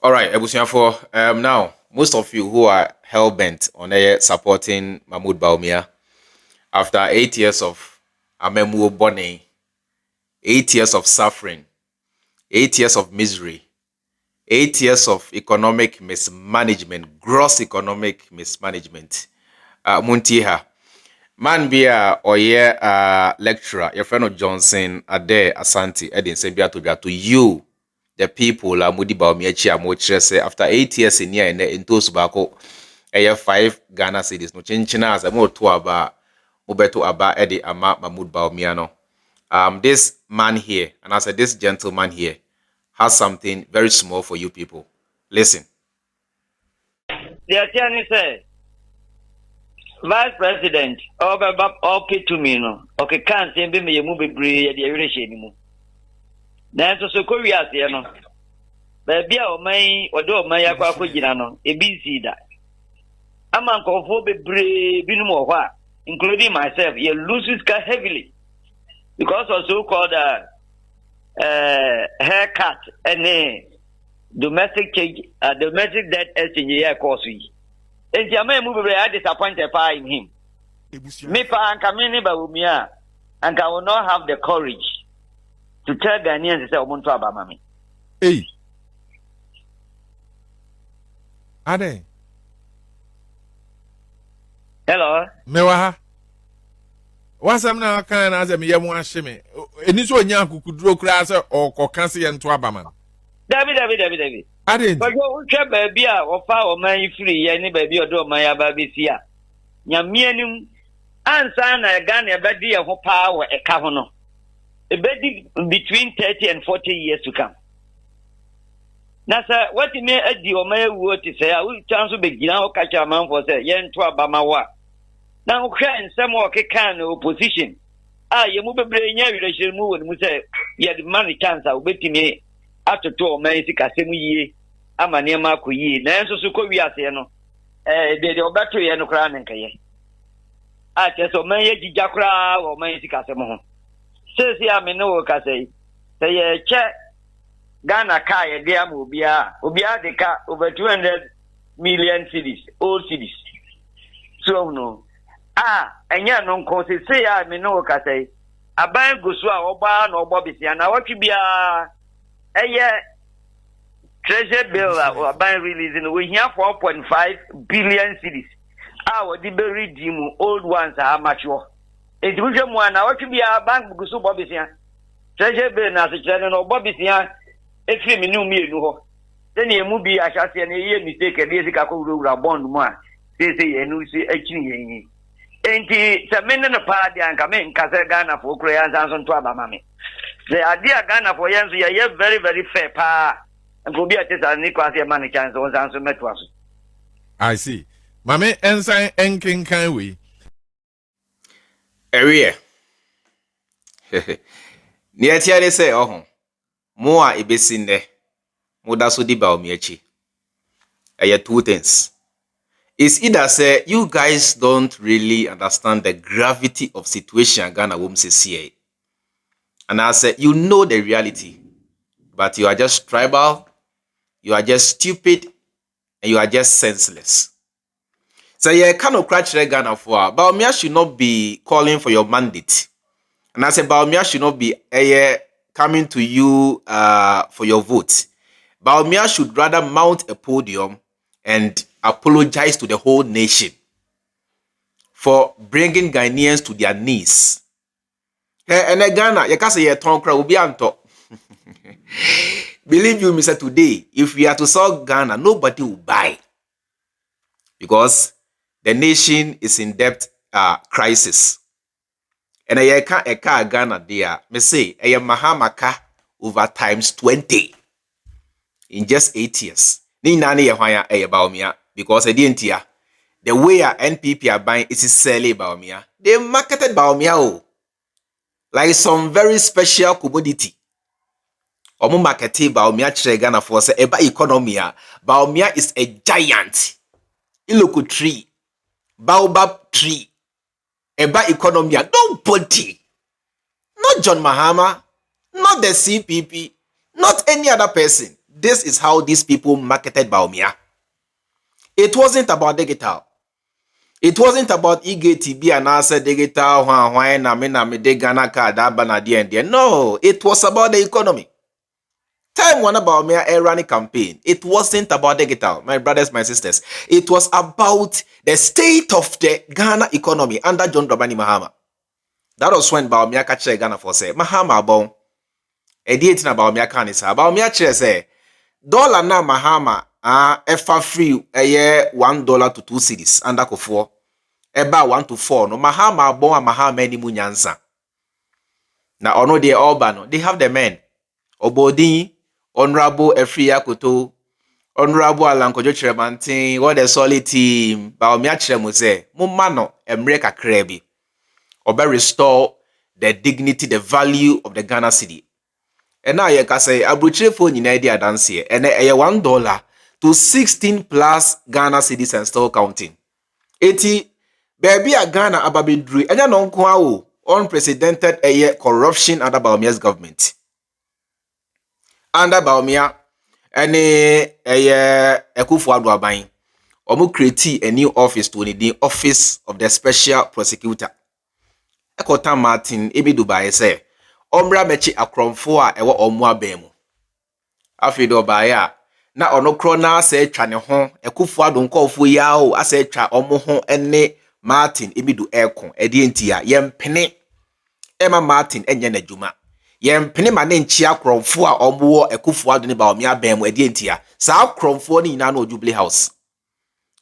All right, Ebusiafo. Now, most of you who are hell bent on supporting Mahmoud Bawumia after 8 years of Amemu Bone, 8 years of suffering, 8 years of misery, 8 years of economic mismanagement, gross economic mismanagement. Muntiha. Man be a lecturer, your friend of Johnson, Addai Asante, Edin Sembia to you. The people Mudi Bawumia mo say after 8 years in here and into Subako, 5 Ghana cedis no chinchina as a more to aba Ubeto aba Eddie Ama Mahmoud Bawumia no. This man here, and I said this gentleman here, has something very small for you people. Listen. The attorney said, Vice President, okay to me no. Okay, can't say me you move be the relation anymore. Then so Korea say no. Baby o mai odo mai akwa kogina no e bi si da. Ama nkofo bebre binu mo hwa including myself you loses car heavily because of so called haircut and domestic change domestic debt exchange here course we. And Jamaica move very disappointed in him. Me pa anka me ne Bawumia and I will not have the courage to tell Ghanaians say omuntu abama me. Hey. Addai. Hello. Mewaha. Wasam na kan na me yemu ahye me. Eni so nya kukuduro kura se o kanse ye nto abama. David. Addai. But you try baby a ofa o man free ye ni baby odo man ya ba besi a. Nyame anim ansa na Ghana be di ho power e ka ho no. E be di between 30 and 40 years to come. Na sir, what you may adi o man wu ti say a we chance be gina o ka cha man for say ye nto abama wa. Na o hwa nsem o keka na opposition. Ye mu bebre nya relation mu won mu say ye the man chance a obetimi atoto o man sika semu yie ama ne ma akoyie na enso so ko wiase no de obeto ye no kra ne nkaye cheso man ye gija kra o man sika semu ho sesi ame no ka say ye che Ghana ka ye de am obia de ka over 200 million cedis old cedis so no enya no nko se ya ame no ka say aban gosu a oba na ogbo bisia na watwi bia treasure bill or by releasing we here 4.5 billion cedis. Our the redeem old ones are mature. It was one hour to be a bank because of Bobbysia. Treasure bill as a channel of Bobbysia, a film new me. Then you move be a shot and a year mistake a basic bond one. Say, and we see a chin. Ain't it a minute of party and come in Casagana for crayons and to Abamami. The idea Ghana for Yansu, you very, very fair pa. And go be at this and Nicosia money chance was answer met was. I see. Mame ensign enkin kan we. Area. Near they say, oh, more a basin there. Moda so di Bawumia chi. Two things. It's either say you guys don't really understand the gravity of situation Ghana women say. And I said, you know the reality, but you are just tribal, you are just stupid, and you are just senseless. So you cannot crash Ghana for Bawumia should not be calling for your mandate. And I said, Bawumia should not be coming to you for your vote. Bawumia should rather mount a podium and apologize to the whole nation for bringing Ghanaians to their knees. And Ghana, you can say a tongue crowd will be anto. Believe you, Mr. Today, if we are to sell Ghana, nobody will buy. Because the nation is in debt crisis. And I can't a car Ghana there. Me say a Mahamaka over times 20 in just 8 years. Ni nani ya hwaya Bawumia because I didn't hear the way NPP are buying is selling Bawumia. They marketed Bawumia like some very special commodity. Omo marketing Bawumia chere Ghana for say eba economy. Bawumia is a giant. Iloko tree, baobab tree. Eba economy. Nobody, not John Mahama, not the CPP, not any other person. This is how these people marketed Bawumia. It wasn't about digital. It wasn't about IGTB and answer digital na me de Ghana card and no, it was about the economy. Time one about me running campaign. It wasn't about digital, my brothers, my sisters. It was about the state of the Ghana economy under John Dramani Mahama. That was when Bawumia catch Ghana for say Mahama bon. Editing about Bawumia can is about me say dollar na Mahama efa free $1 to 2 cedis under kofo. Eba 1 to 4 no Mahama bon Mahama ni munyansa. Na ono de Oba they have the men. Obodin Honorable Efria Koto, Honorable Alankojo Chremantin, what a solid team. Bawumia Chremuse, Mumano, Emreka Krebi. Obe restore the dignity, the value of the Ghana city. And now you can say, Abuche phone in idea dance here, and $1 to 16 plus Ghana cities and still counting. 80, baby a Ghana ababidri, and non kwao, unprecedented corruption under Bawumia's government. Under Bawumia, Akufo-Addo aban, omo create a new office to the office of the special prosecutor. Ekota Martin ebi Dubai say, omra mechi akromfo a ewo omo abemu. Afi do baya na ono kro na say twa ne ho Akufo-Addo nkofo ya o asa twa omo ho ene Martin ebi du ekon edi entia yempene Emma Martin enye na djuma. Yempene ma ne nchi akromfo a omo Akufo-Addo ne Bawumia abemu edi entia sa akromfo ni na no Jubilee House.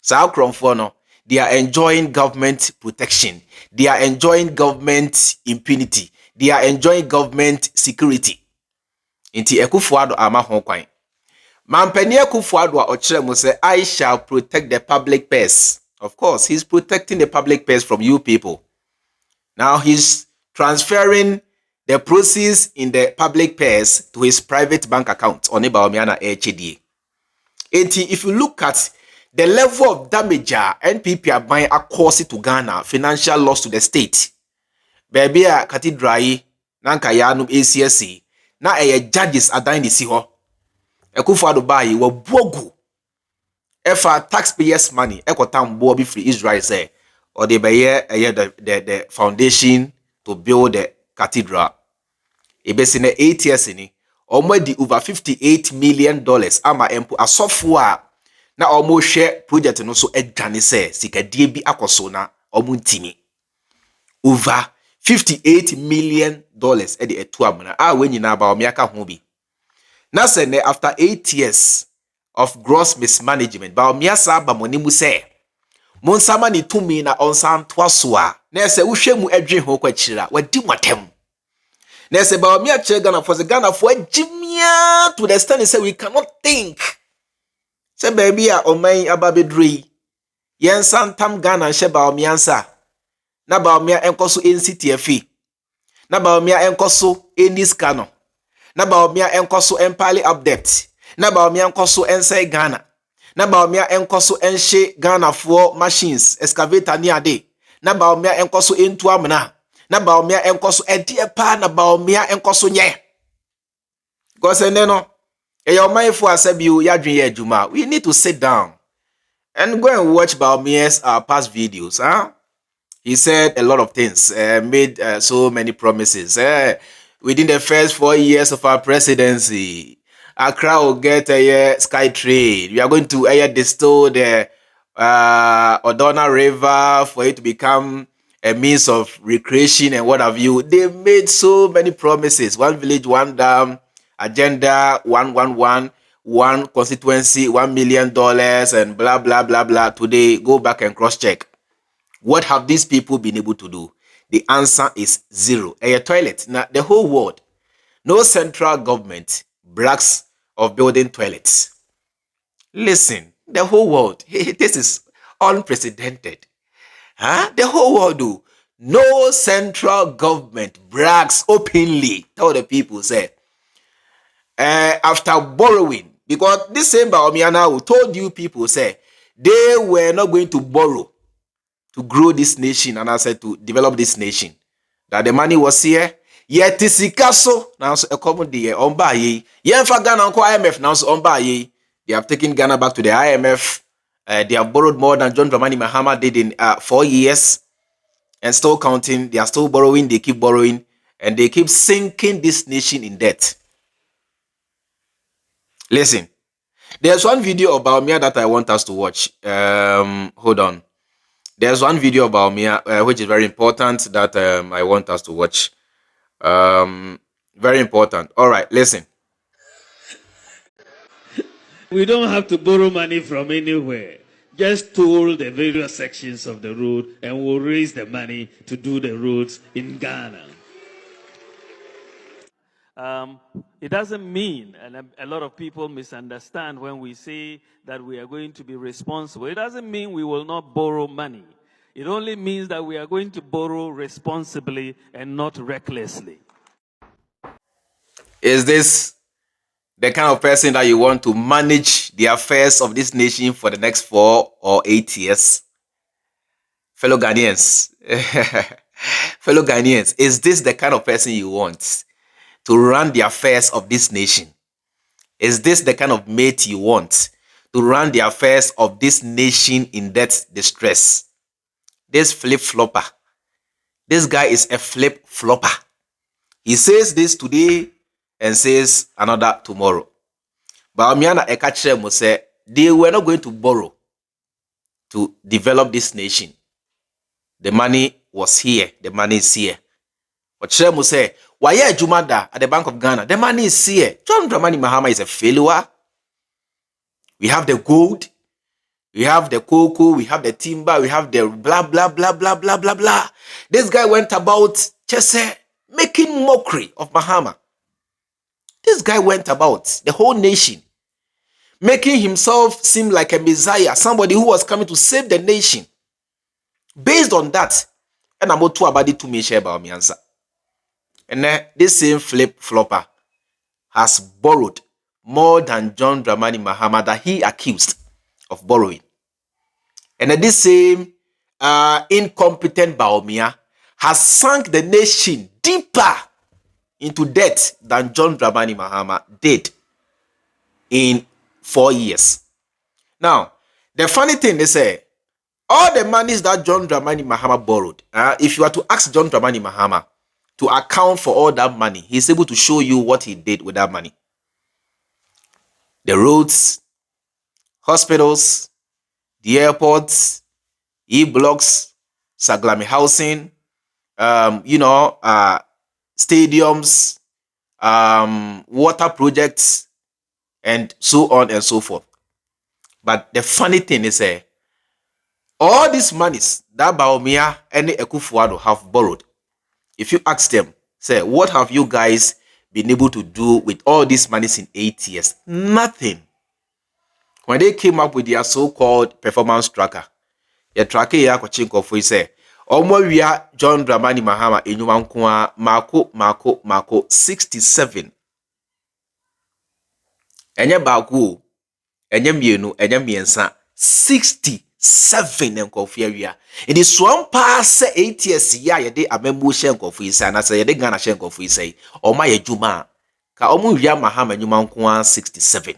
Sa akromfo no they are enjoying government protection. They are enjoying government impunity. They are enjoying government security. Inti Akufo-Addo ama ho kwan. Mampani Akufo-Addo ochire mo say I shall protect the public purse. Of course, he's protecting the public purse from you people. Now he's transferring the proceeds in the public purse to his private bank account on Bawumia na HDA. If you look at the level of damage NPP are buying across to Ghana, financial loss to the state. Baby a cathedral nanka yanum ACSC na judges Addai Asante ho. Akufo-Addo buy wo bogu. Efa taxpayers money ekotam bo bi free Israel say or they buy the foundation to build the cathedral. Ebesi na 8 years ni already over $58 million ama empo asofo na almost share project no so edwane say sikadie bi akoso na omuntimi over $58 million e de etu amana we nyina Bawumia ka ho bi na say ne after 8 years of gross mismanagement Bawumia sa ba monimu say monsama ni tumi na onsan toaso a na say wohwemu adwe ho kwachira wadi mwatem na say Bawumia che Ghana for the Ghana for jimia to the stand say we cannot think. Se baby a oman ababedri yen santam Ghana she Bawumia nsa na Bawumia enkoso NCTF na Bawumia enkoso eniskano na Bawumia enkoso empali update na Bawumia enkoso ensai Ghana na Bawumia enkoso enhye Ghana for machines excavator ni ade na Bawumia enkoso entu amna na Bawumia enkoso edie pa na Bawumia enkoso nye gosene your mindful asabiu yadwin ye adwuma. We need to sit down and go and watch Bawumia's past videos. He said a lot of things, made so many promises. Within the first 4 years of our presidency, Accra will get a sky trade. We are going to distill the Odona River for it to become a means of recreation and what have you. They made so many promises. One village, one dam. Agenda 111, one constituency, $1 million, and blah, blah, blah, blah. Today, go back and cross-check. What have these people been able to do? The answer is zero. A toilet. Now, the whole world, no central government brags of building toilets. Listen, the whole world, this is unprecedented. The whole world do. No central government brags openly. Tell the people, say, after borrowing, because this same Bawumia now told you people say they were not going to borrow to grow this nation and I said to develop this nation, that the money was here, Yet sika so now so ekomo de on ba ye. Yemfa Ghana nko IMF now so on ba ye. They have taken Ghana back to the IMF. They have borrowed more than John Dramani Mahama did in 4 years and still counting. They are still borrowing. They keep borrowing and they keep sinking this nation in debt. Listen, there's one video of Bawumia that I want us to watch. Hold on. There's one video of Bawumia which is very important that I want us to watch. Very important. All right, listen. We don't have to borrow money from anywhere. Just toll the various sections of the road and we'll raise the money to do the roads in Ghana. It doesn't mean, and a lot of people misunderstand when we say that we are going to be responsible. It doesn't mean we will not borrow money. It only means that we are going to borrow responsibly and not recklessly. Is this the kind of person that you want to manage the affairs of this nation for the next 4 or 8 years? Fellow Ghanaians, fellow Ghanaians, is this the kind of person you want to run the affairs of this nation? Is this the kind of mate you want to run the affairs of this nation in debt distress? This flip-flopper. This guy is a flip-flopper. He says this today and says another tomorrow. Bawumia na eka mo say they were not going to borrow to develop this nation. The money was here. The money is here. But mo say, why Jumada at the Bank of Ghana? The money is here. John Dramani Mahama is a failure. We have the gold. We have the cocoa. We have the timber. We have the blah, blah, blah, blah, blah, blah, blah. This guy went about just making mockery of Mahama. This guy went about the whole nation, making himself seem like a messiah, somebody who was coming to save the nation. Based on that, and I'm too about it to me share about me answer. And then this same flip-flopper has borrowed more than John Dramani Mahama that he accused of borrowing. And then this same incompetent Bawumia has sunk the nation deeper into debt than John Dramani Mahama did in 4 years. Now, the funny thing they say, all the monies that John Dramani Mahama borrowed, if you are to ask John Dramani Mahama to account for all that money, he's able to show you what he did with that money. The roads, hospitals, the airports, e-blocks, Saglami housing, stadiums, water projects, and so on and so forth. But the funny thing is, all these monies that Bawumia and Ekufuado have borrowed, if you ask them, say, what have you guys been able to do with all these monies in 8 years? Nothing. When they came up with their so-called performance tracker, the tracker ya kwachinko for say, Omowia John Dramani Mahama enyumankwa mako 67. Enye baku, enye mienu, enye miensa 67 enkofia wia. It is one pass 8 years ya yede amembu shenkofo isa na say yede Ghana shenkofo isa oma yejuma ka omu wia Mahama enyumankwa 67.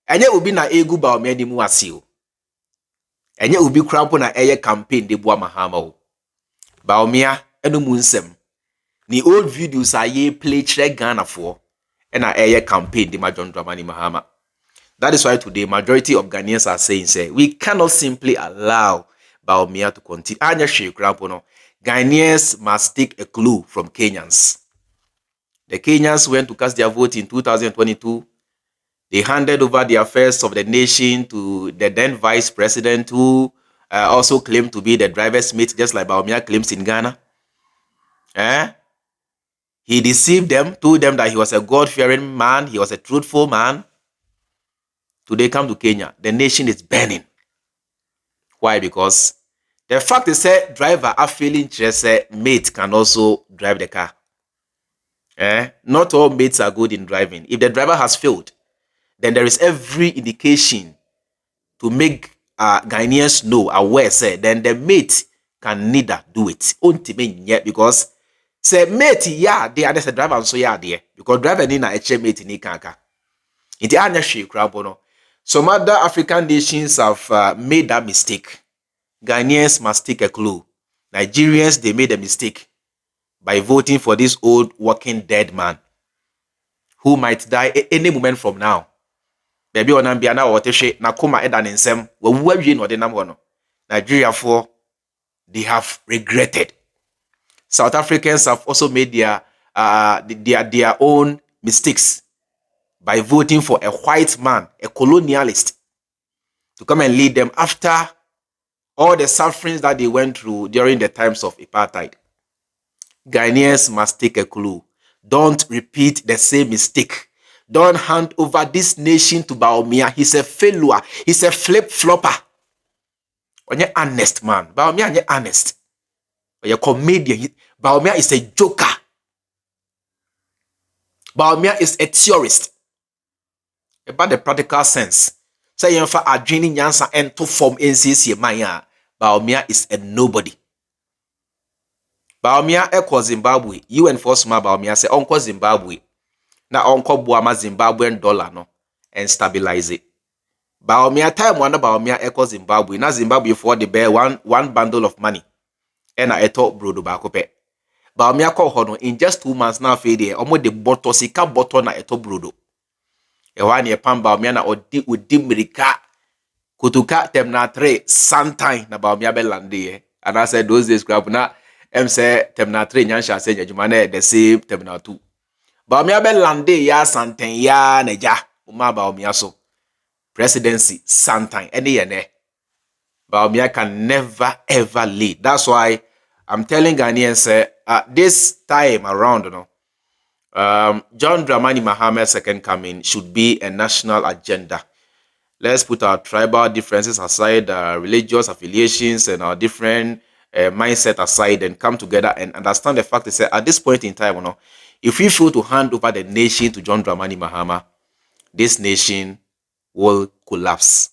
Enye obi na egu Bawumia ni mu asio. Enye ubi krampo na eye campaign de boa Mahama o. Bawumia enu mu nsem. Ni old videos aye play chere Ghana for na eye campaign de John Dramani Mahama. That is why today majority of Ghanaians are saying say we cannot simply allow Bawumia to continue. Anya she krampo no. Ghanaians must take a clue from Kenyans. The Kenyans went to cast their vote in 2022. They handed over the affairs of the nation to the then vice president who also claimed to be the driver's mate, just like Bawumia claims in Ghana. He deceived them, told them that he was a God-fearing man, he was a truthful man. Today come to Kenya, the nation is burning. Why? Because the fact is that driver are feeling just mate can also drive the car. Not all mates are good in driving. If the driver has failed, then there is every indication to make Ghanaians know, aware, say, then the mate can neither do it. Ultimately, yet because say mate ya they are the driver and so ya there because driver ni na eche mate ni kanka. Iti anya hwe krabo no. Some other African nations have made that mistake. Ghanaians must take a clue. Nigerians, they made a mistake by voting for this old walking dead man who might die any moment from now. Baby onambia na wotehwe na koma eda ne nsem wawu awie no de nam ho no. Nigeria for they have regretted. South Africans have also made their own mistakes by voting for a white man, a colonialist, to come and lead them after all the sufferings that they went through during the times of apartheid. Ghanaians must take a clue. Don't repeat the same mistake. Don't hand over this nation to Bawumia. He's a failure. He's a flip-flopper. Onye honest man. Bawumia onye honest. Onye comedian. Bawumia is a joker. Bawumia is a theorist. About the practical sense. Say you for adwini nyansa ento form NCC maya. Bawumia is a nobody. Bawumia eko Zimbabwe. UN force ma Bawumia say onko Zimbabwe. Na onko buama Zimbabwean dollar no and stabilize it. Bawumia time wanda Bawumia eko Zimbabwe. Na Zimbabwe for the bear one bundle of money. And I thought brodo bakope. Bawumia call hono in just 2 months now fade omo de boto sika boto na eto brodo. Ewani e pan Bawumia na odi mirika kutuka temna 3 sometime na Bawumia be lande. And I said those days grab na say temna 3 nyansha say nyajumane the same temna 2. Bawumia be lande ya santen ya neja uma Bawumia so presidency sometime any yene. Bawumia can never ever lead. That's why I'm telling Ghanaians this time around, John Dramani Mahama's second coming should be a national agenda. Let's put our tribal differences aside, religious affiliations and our different mindset aside and come together and understand the fact that at this point in time, if we fail to hand over the nation to John Dramani Mahama, this nation will collapse.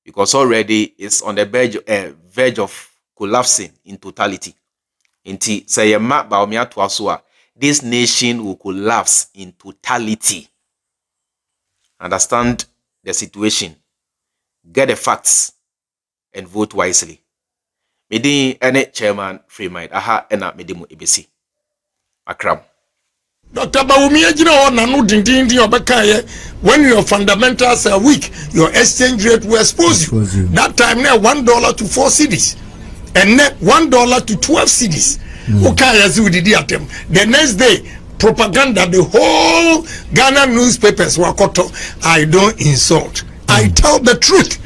Because already it's on the verge of collapsing in totality. Inti say ma Bawumia tuasua, this nation will collapse in totality. Understand the situation, get the facts, and vote wisely. Medi ene chairman Freemind aha ena medimu ebesi. Akram. Dr. Bawumia jina wana no dindindi obekaye when your fundamentals are weak, your exchange rate will expose you. That time now $1 to 4 cedis. And net $1 to 12 cedis. The next day, propaganda, the whole Ghana newspapers were caught. I don't insult. I tell the truth.